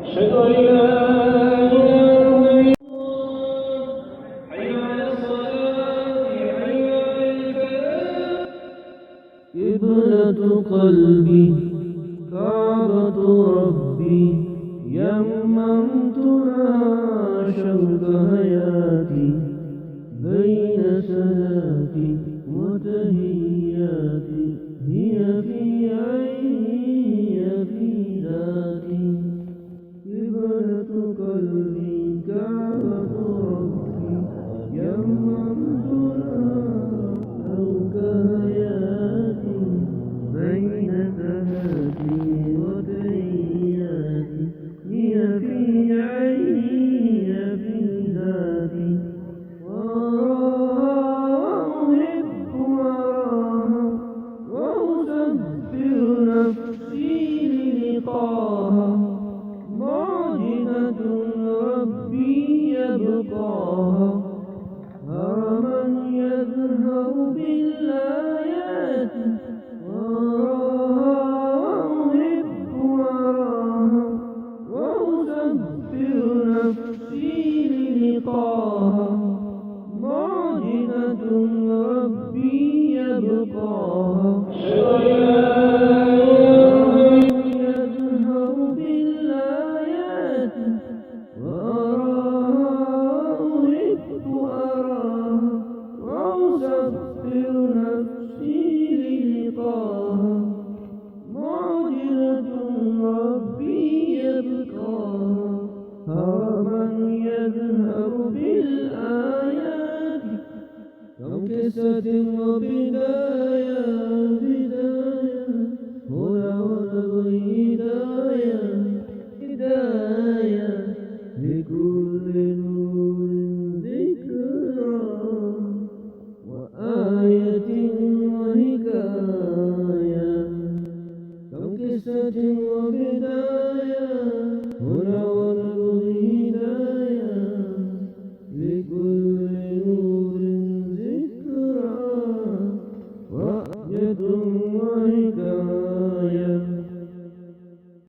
أشهد أن لا إله إلا الله. حي على الصلاة حي على الفلاح. قبلة قلبي كعبة ربي يممت لها شوق حياتي بين سلاتي وتهياتي هي في عيني هي في ذاتي قبلة قلبي كعبة ربي يممت لها شوق حياتي بين سلاتي وتهياتي هي في عيني هي في ذاتي معجزة ربي يبقاها هرما يذهب بالآيات وأحب وراها وأسبح نفسي للقاها معجزة ربي يبقاها وأسبح نفسي للقاها معجزة ربي يبقاها هرما يذهب بالآيات كم قصة وبداية